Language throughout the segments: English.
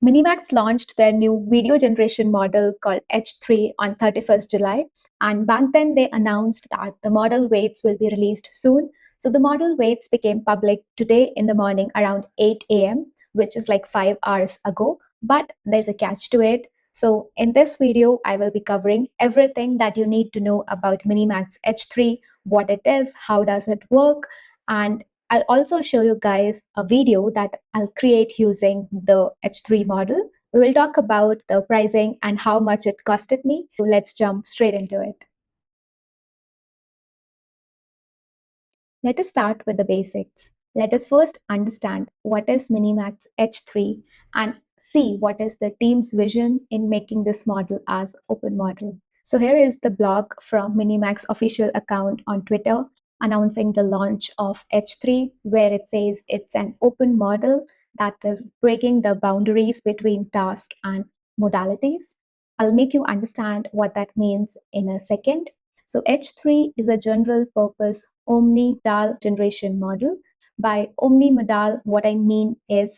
MiniMax launched their new video generation model called H3 on 31st July. And back then, they announced that the model weights will be released soon. So the model weights became public today in the morning around 8 a.m., which is like 5 hours ago. But there's a catch to it. So in this video, I will be covering everything that you need to know about MiniMax H3, what it is, how does it work, and I'll also show you guys a video that I'll create using the H3 model. We will talk about the pricing and how much it costed me. So let's jump straight into it. Let us start with the basics. Let us first understand what is MiniMax H3 and see what is the team's vision in making this model as open model. So here is the blog from MiniMax official account on Twitter announcing the launch of H3, where it says it's an open model that is breaking the boundaries between task and modalities. I'll make you understand what that means in a second. So H3 is a general purpose omni-modal generation model. By omni-modal, what I mean is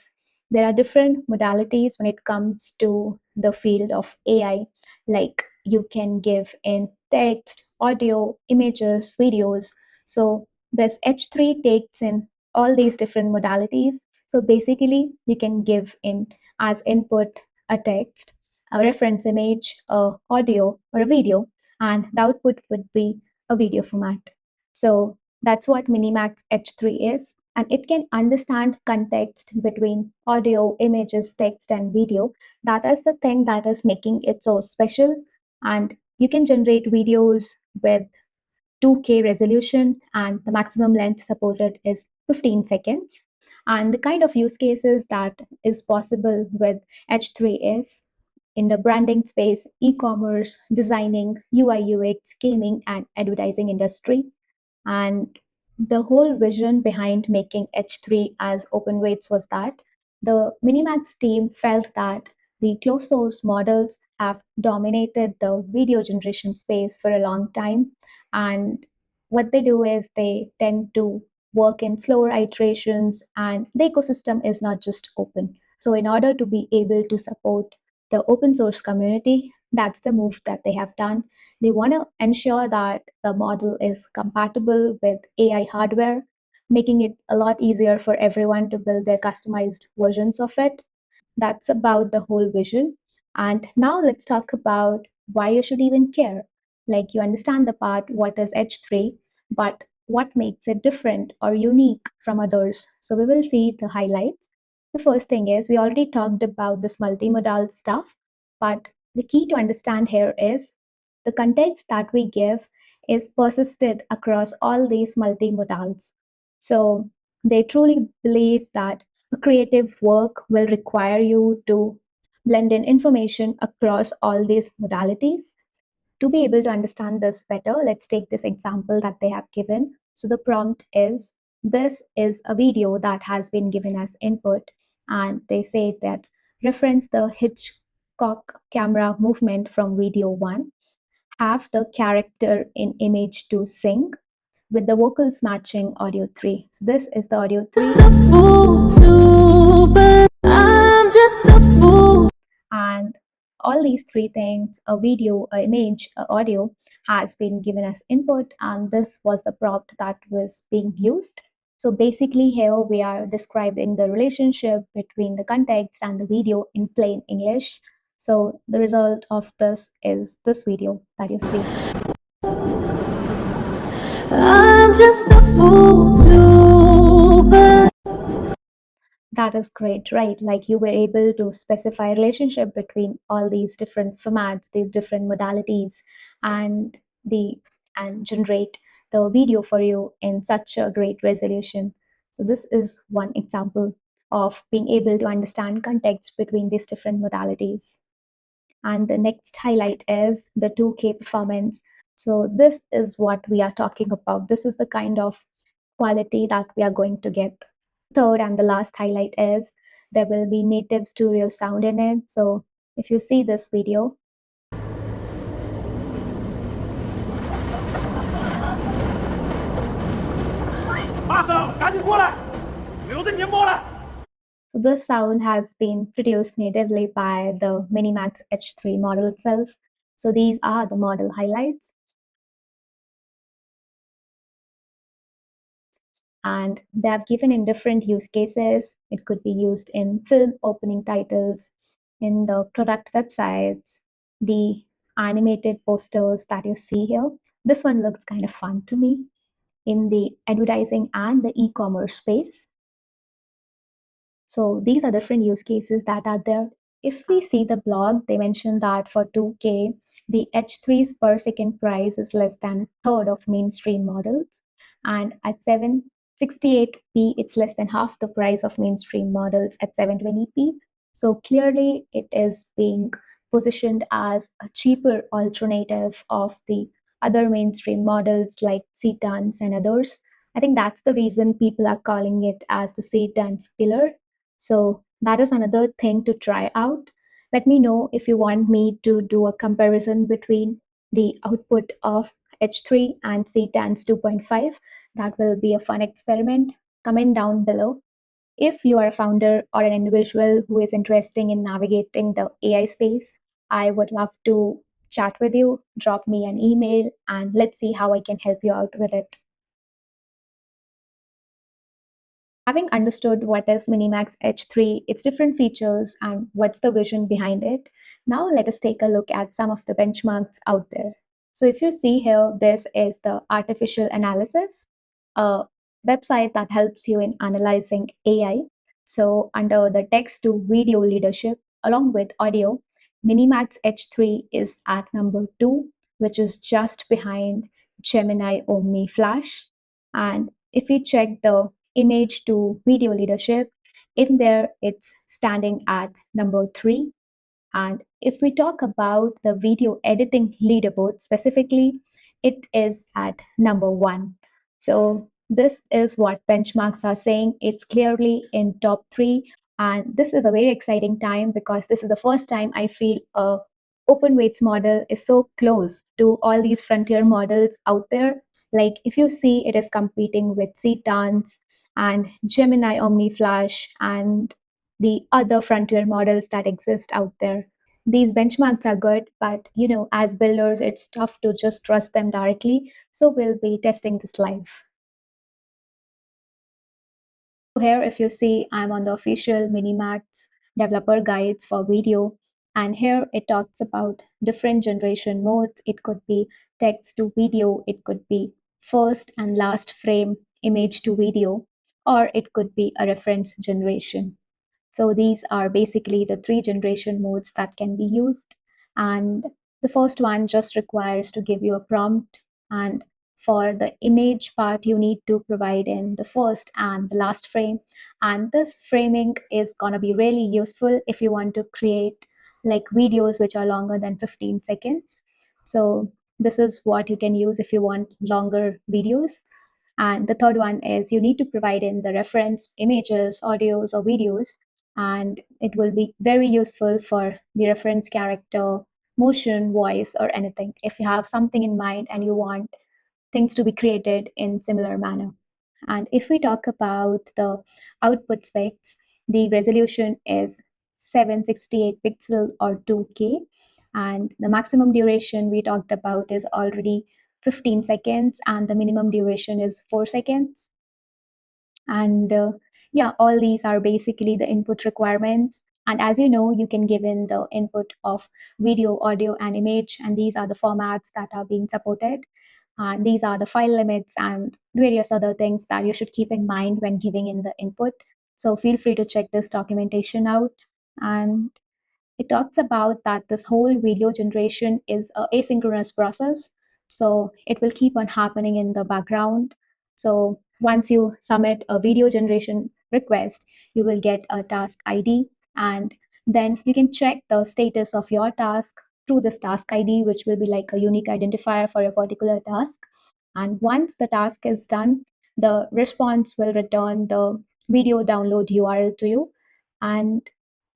there are different modalities when it comes to the field of AI, like you can give in text, audio, images, videos. So this H3 takes in all these different modalities. So basically, you can give in as input a text, a reference image, a audio, or a video, and the output would be a video format. So that's what MiniMax H3 is. And it can understand context between audio, images, text, and video. That is the thing that is making it so special. And you can generate videos with 2K resolution, and the maximum length supported is 15 seconds. And the kind of use cases that is possible with H3 is in the branding space, e-commerce, designing, UI, UX, gaming, and advertising industry. And the whole vision behind making H3 as open weights was that the Minimax team felt that the closed source models have dominated the video generation space for a long time. And what they do is they tend to work in slower iterations, and the ecosystem is not just open. So, in order to be able to support the open source community, that's the move that they have done. They want to ensure that the model is compatible with AI hardware, making it a lot easier for everyone to build their customized versions of it. That's about the whole vision. And now let's talk about why you should even care. Like you understand the part, what is H3, but what makes it different or unique from others. So we will see the highlights. The first thing is we already talked about this multimodal stuff, but the key to understand here is the context that we give is persisted across all these multimodals. So they truly believe that a creative work will require you to blend in information across all these modalities. To be able to understand this better, let's take this example that they have given. So the prompt is, this is a video that has been given as input, and they say that reference the Hitchcock camera movement from video 1, have the character in image 2 sync with the vocals matching audio 3. So this is the audio 3. I'm just a fool. And all these three things, a video, an image, audio, has been given as input, and this was the prompt that was being used. So basically here we are describing the relationship between the context and the video in plain English. So the result of this is this video that you see. I'm just a fool too, but that is great, right? Like you were able to specify a relationship between all these different formats, these different modalities, and generate the video for you in such a great resolution. So this is one example of being able to understand context between these different modalities. And the next highlight is the 2K performance. So this is what we are talking about. This is the kind of quality that we are going to get. Third and the last highlight is there will be native studio sound in it. So if you see this video, So this sound has been produced natively by the MiniMax H3 model itself. So these are the model highlights. And they have given in different use cases. It could be used in film opening titles, in the product websites, the animated posters that you see here. This one looks kind of fun to me in the advertising and the e-commerce space. So these are different use cases that are there. If we see the blog, they mention that for 2K, the H3's per second price is less than a third of mainstream models. And at 768p, it's less than half the price of mainstream models at 720p. So clearly, it is being positioned as a cheaper alternative of the other mainstream models like Cetans and others. I think that's the reason people are calling it as the Cetans killer. So that is another thing to try out. Let me know if you want me to do a comparison between the output of H3 and CTAN's 2.5. That will be a fun experiment. Comment down below. If you are a founder or an individual who is interested in navigating the AI space, I would love to chat with you. Drop me an email and let's see how I can help you out with it. Having understood what is MiniMax H3, its different features, and what's the vision behind it, now let us take a look at some of the benchmarks out there. So if you see here, this is the artificial analysis, a website that helps you in analyzing AI. So under the text to video leadership, along with audio, MiniMax H3 is at number 2, which is just behind Gemini Omni Flash. And if we check the image to video leadership, in there it's standing at number 3. And if we talk about the video editing leaderboard specifically, it is at number 1. So this is what benchmarks are saying. It's clearly in top 3. And this is a very exciting time because this is the first time I feel a open weights model is so close to all these frontier models out there. Like if you see, it is competing with Ctans and Gemini Omni Flash and the other frontier models that exist out there. These benchmarks are good, but as builders, it's tough to just trust them directly. So we'll be testing this live. So here, if you see, I'm on the official MiniMax developer guides for video. And here it talks about different generation modes. It could be text to video, it could be first and last frame image to video, or it could be a reference generation. So these are basically the 3 generation modes that can be used. And the first one just requires to give you a prompt. And for the image part, you need to provide in the first and the last frame. And this framing is going to be really useful if you want to create like videos which are longer than 15 seconds. So this is what you can use if you want longer videos. And the third one is you need to provide in the reference images, audios, or videos, and it will be very useful for the reference character, motion, voice, or anything. If you have something in mind and you want things to be created in similar manner. And if we talk about the output specs, the resolution is 768 pixel or 2K, and the maximum duration we talked about is already 15 seconds, and the minimum duration is 4 seconds. And yeah, all these are basically the input requirements. And as you know, you can give in the input of video, audio, and image, and these are the formats that are being supported. And these are the file limits and various other things that you should keep in mind when giving in the input. So feel free to check this documentation out. And it talks about that this whole video generation is a asynchronous process. So it will keep on happening in the background. So once you submit a video generation request, you will get a task ID, and then you can check the status of your task through this task ID, which will be like a unique identifier for a particular task. And once the task is done, the response will return the video download URL to you. And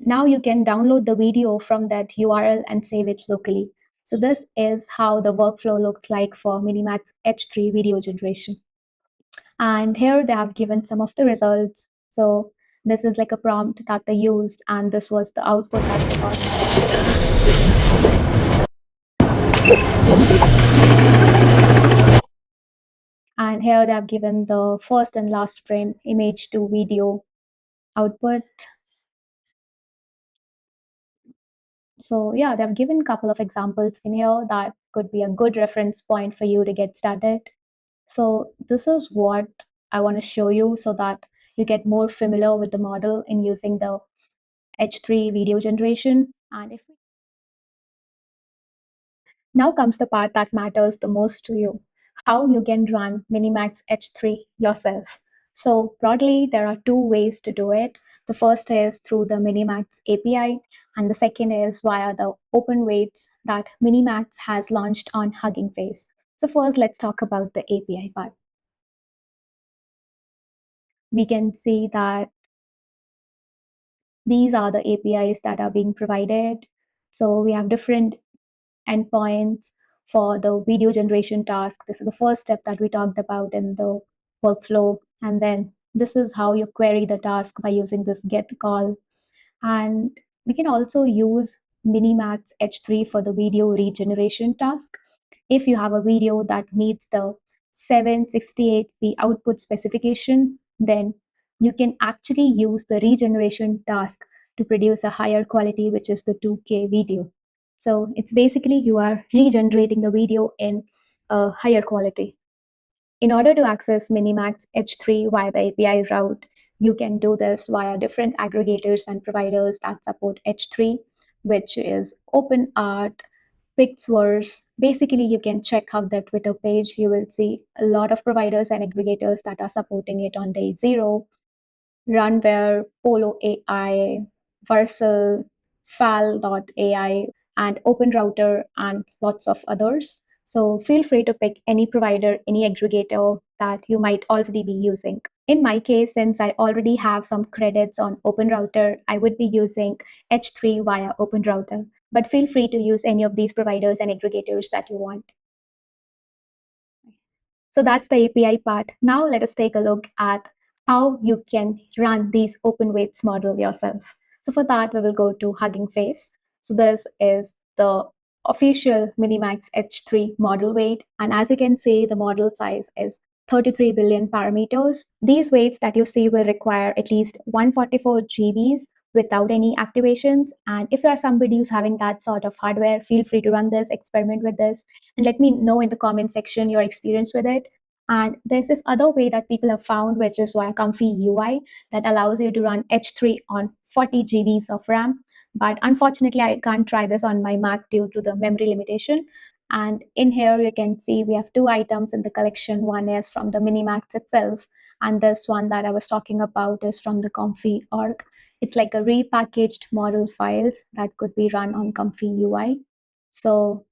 now you can download the video from that URL and save it locally. So this is how the workflow looks like for MiniMax H3 video generation. And here they have given some of the results. So This is like a prompt that they used, and this was the output that they got. And here they have given the first and last frame image to video output. So yeah, they've given a couple of examples in here that could be a good reference point for you to get started. So this is what I want to show you so that you get more familiar with the model in using the H3 video generation. And if now comes the part that matters the most to you, how you can run MiniMax H3 yourself. So broadly, there are two ways to do it. The first is through the MiniMax API, and the second is via the open weights that MiniMax has launched on Hugging Face. So first, let's talk about the API part. We can see that these are the APIs that are being provided. So we have different endpoints for the video generation task. This is the first step that we talked about in the workflow. And then this is how you query the task by using this get call. And we can also use MiniMax H3 for the video regeneration task. If you have a video that meets the 768p output specification, then you can actually use the regeneration task to produce a higher quality, which is the 2K video. So it's basically you are regenerating the video in a higher quality. In order to access Minimax H3 via the API route, you can do this via different aggregators and providers that support H3, which is OpenArt, Pixverse. Basically, you can check out their Twitter page. You will see a lot of providers and aggregators that are supporting it on day zero. Runware, Polo AI, Versal, Fal.ai, and OpenRouter, and lots of others. So feel free to pick any provider, any aggregator that you might already be using. In my case, since I already have some credits on OpenRouter, I would be using H3 via OpenRouter. But feel free to use any of these providers and aggregators that you want. So that's the API part. Now let us take a look at how you can run these open weights model yourself. So for that, we will go to Hugging Face. So this is the official Minimax H3 model weight. And as you can see, the model size is 33 billion parameters. These weights that you see will require at least 144 GBs without any activations. And if you are somebody who's having that sort of hardware, feel free to run this, experiment with this, and let me know in the comment section your experience with it. And there's this other way that people have found, which is via comfyui, that allows you to run H3 on 40 GBs of RAM. But unfortunately, I can't try this on my Mac due to the memory limitation. And in here, you can see we have two items in the collection. One is from the Minimax itself, and this one that I was talking about is from the Comfy org. It's like a repackaged model files that could be run on comfyui. So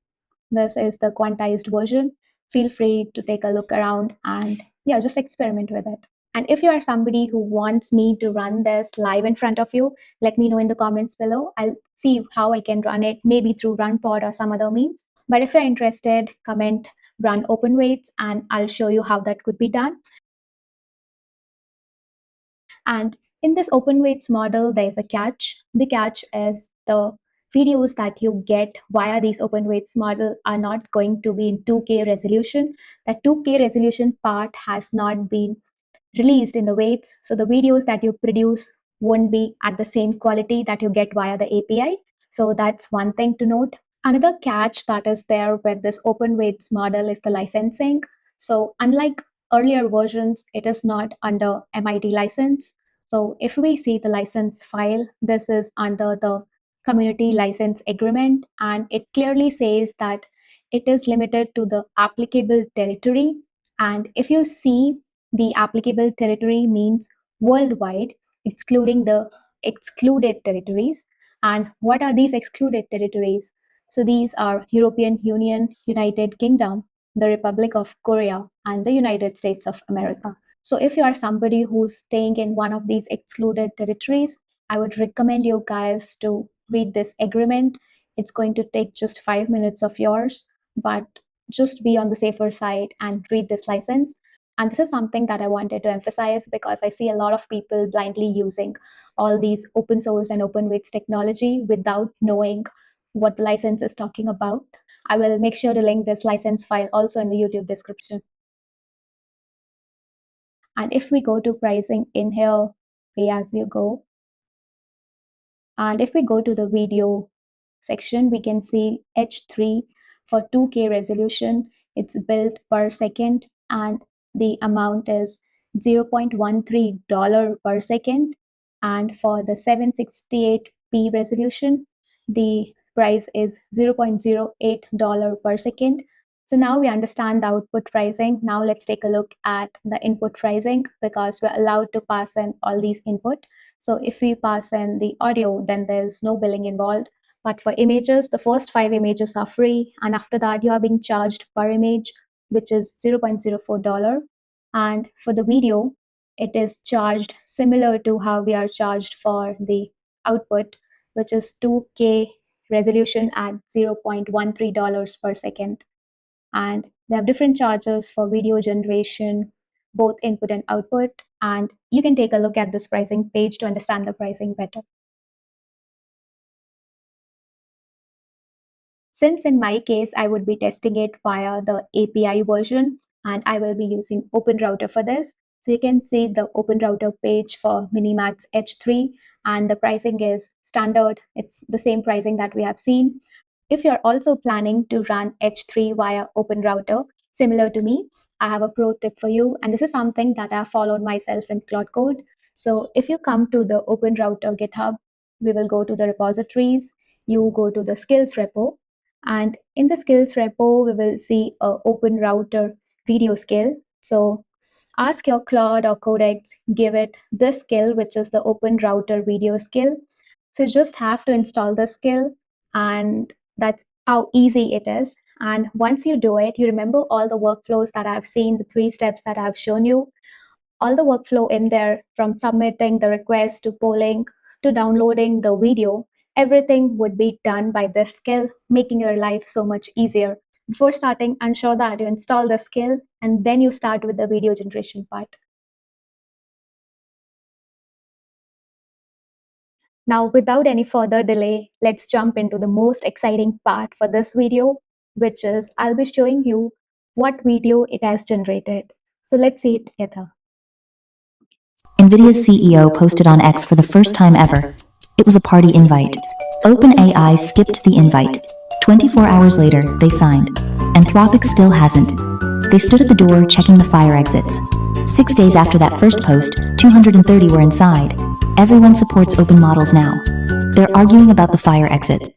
this is the quantized version. Feel free to take a look around and yeah, just experiment with it. And if you are somebody who wants me to run this live in front of you, let me know in the comments below. I'll see how I can run it, maybe through RunPod or some other means. But if you're interested, comment run open weights and I'll show you how that could be done. And in this open weights model, there's a catch. The catch is the videos that you get via these open weights model are not going to be in 2K resolution. That 2K resolution part has not been released in the weights. So the videos that you produce won't be at the same quality that you get via the API. So that's one thing to note. Another catch that is there with this open weights model is the licensing. So unlike earlier versions, it is not under MIT license. So if we see the license file, this is under the community license agreement, and it clearly says that it is limited to the applicable territory. And if you see, the applicable territory means worldwide, excluding the excluded territories. And what are these excluded territories? So these are European Union, United Kingdom, the Republic of Korea, and the United States of America. So if you are somebody who's staying in one of these excluded territories, I would recommend you guys to read this agreement. It's going to take just 5 minutes of yours, but just be on the safer side and read this license. And this is something that I wanted to emphasize because I see a lot of people blindly using all these open source and open weights technology without knowing what the license is talking about. I will make sure to link this license file also in the YouTube description. And if we go to pricing in here, pay as you go, and if we go to the video section, we can see H3 for 2K resolution. It's built per second and the amount is $0.13 per second. And for the 768p resolution, the price is $0.08 per second. So now we understand the output pricing. Now let's take a look at the input pricing because we're allowed to pass in all these input. So if we pass in the audio, then there's no billing involved. But for images, the first 5 images are free. And after that, you are being charged per image, which is $0.04. And for the video, it is charged similar to how we are charged for the output, which is 2K resolution at $0.13 per second. And they have different charges for video generation, both input and output. And you can take a look at this pricing page to understand the pricing better. Since in my case, I would be testing it via the API version, and I will be using OpenRouter for this. So you can see the OpenRouter page for MiniMax H3, and the pricing is standard. It's the same pricing that we have seen. If you're also planning to run H3 via OpenRouter, similar to me, I have a pro tip for you, and this is something that I followed myself in Cloud Code. So if you come to the OpenRouter GitHub, we will go to the repositories, you go to the skills repo, and in the skills repo, we will see a open router video skill. So ask your Claude or Codex, give it this skill, which is the open router video skill. So you just have to install the skill, and that's how easy it is. And once you do it, you remember all the workflows that I've seen, the 3 steps that I've shown you, all the workflow in there from submitting the request to polling to downloading the video, everything would be done by this skill, making your life so much easier. Before starting, ensure that you install the skill and then you start with the video generation part. Now, without any further delay, let's jump into the most exciting part for this video, which is I'll be showing you what video it has generated. So let's see it together. NVIDIA's CEO posted on X for the first time ever. It was a party invite. OpenAI skipped the invite. 24 hours later, they signed. Anthropic still hasn't. They stood at the door checking the fire exits. 6 days after that first post, 230 were inside. Everyone supports open models now. They're arguing about the fire exits.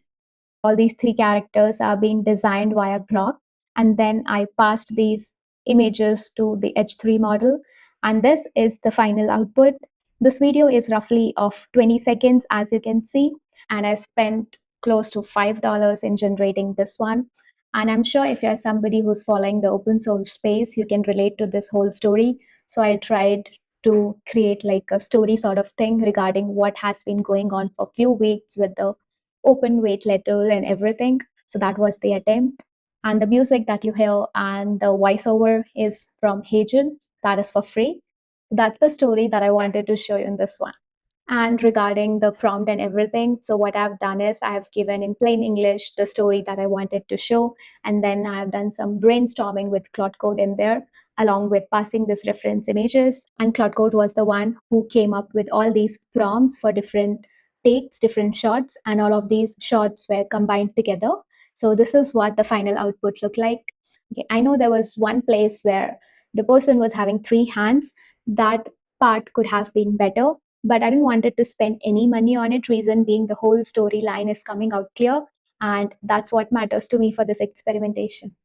All these 3 characters are being designed via Grok, and then I passed these images to the H3 model, and this is the final output. This video is roughly of 20 seconds, as you can see, and I spent close to $5 in generating this one. And I'm sure if you're somebody who's following the open source space, you can relate to this whole story. So I tried to create like a story sort of thing regarding what has been going on for a few weeks with the open weight letter and everything. So that was the attempt. And the music that you hear and the voiceover is from Hagen. That is for free. That's the story that I wanted to show you in this one. And regarding the prompt and everything, so what I've done is I have given in plain English the story that I wanted to show, and then I have done some brainstorming with Cloud Code in there, along with passing this reference images. And Cloud Code was the one who came up with all these prompts for different takes, different shots, and all of these shots were combined together. So this is what the final output looked like. Okay, I know there was one place where the person was having 3 hands. That part could have been better, but I didn't want it to spend any money on it. Reason being, the whole storyline is coming out clear, and that's what matters to me for this experimentation.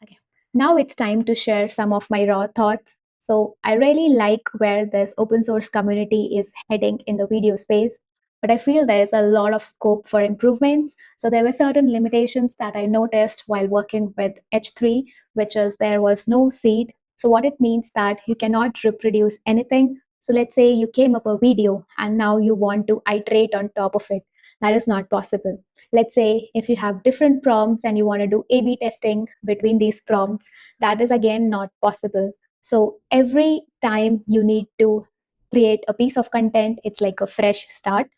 Okay, now it's time to share some of my raw thoughts. So I really like where this open source community is heading in the video space, but I feel there's a lot of scope for improvements. So there were certain limitations that I noticed while working with H3, which is there was no seed. So what it means that you cannot reproduce anything. So let's say you came up a video and now you want to iterate on top of it. That is not possible. Let's say if you have different prompts and you want to do A B testing between these prompts, that is again not possible. So every time you need to create a piece of content, it's like a fresh start.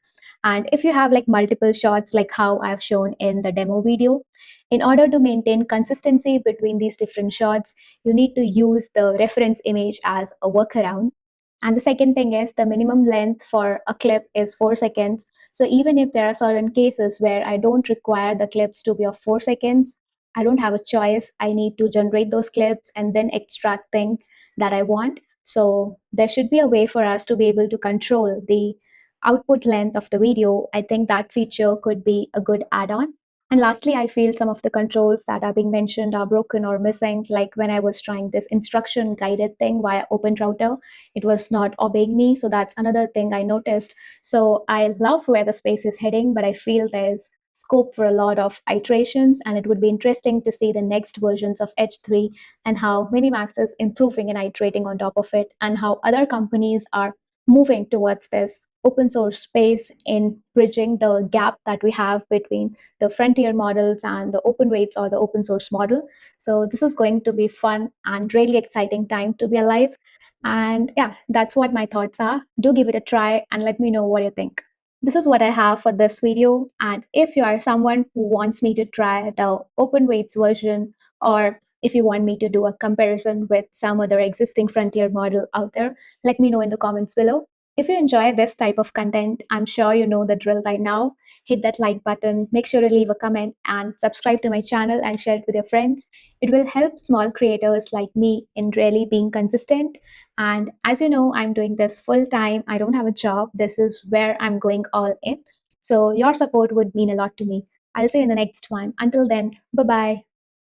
And if you have like multiple shots, like how I've shown in the demo video, in order to maintain consistency between these different shots, you need to use the reference image as a workaround. And the second thing is the minimum length for a clip is 4 seconds. So even if there are certain cases where I don't require the clips to be of 4 seconds, I don't have a choice. I need to generate those clips and then extract things that I want. So there should be a way for us to be able to control the output length of the video. I think that feature could be a good add-on. And lastly, I feel some of the controls that are being mentioned are broken or missing. Like when I was trying this instruction guided thing via Open Router, it was not obeying me. So that's another thing I noticed. So I love where the space is heading, but I feel there's scope for a lot of iterations, and it would be interesting to see the next versions of H3 and how Minimax is improving and iterating on top of it, and how other companies are moving towards this open source space in bridging the gap that we have between the frontier models and the open weights or the open source model. So this is going to be fun and really exciting time to be alive. And yeah, that's what my thoughts are. Do give it a try and let me know what you think. This is what I have for this video. And if you are someone who wants me to try the open weights version, or if you want me to do a comparison with some other existing frontier model out there, let me know in the comments below. If you enjoy this type of content, I'm sure you know the drill by now. Hit that like button, make sure to leave a comment and subscribe to my channel and share it with your friends. It will help small creators like me in really being consistent. And as you know, I'm doing this full time. I don't have a job. This is where I'm going all in. So your support would mean a lot to me. I'll see you in the next one. Until then, bye bye.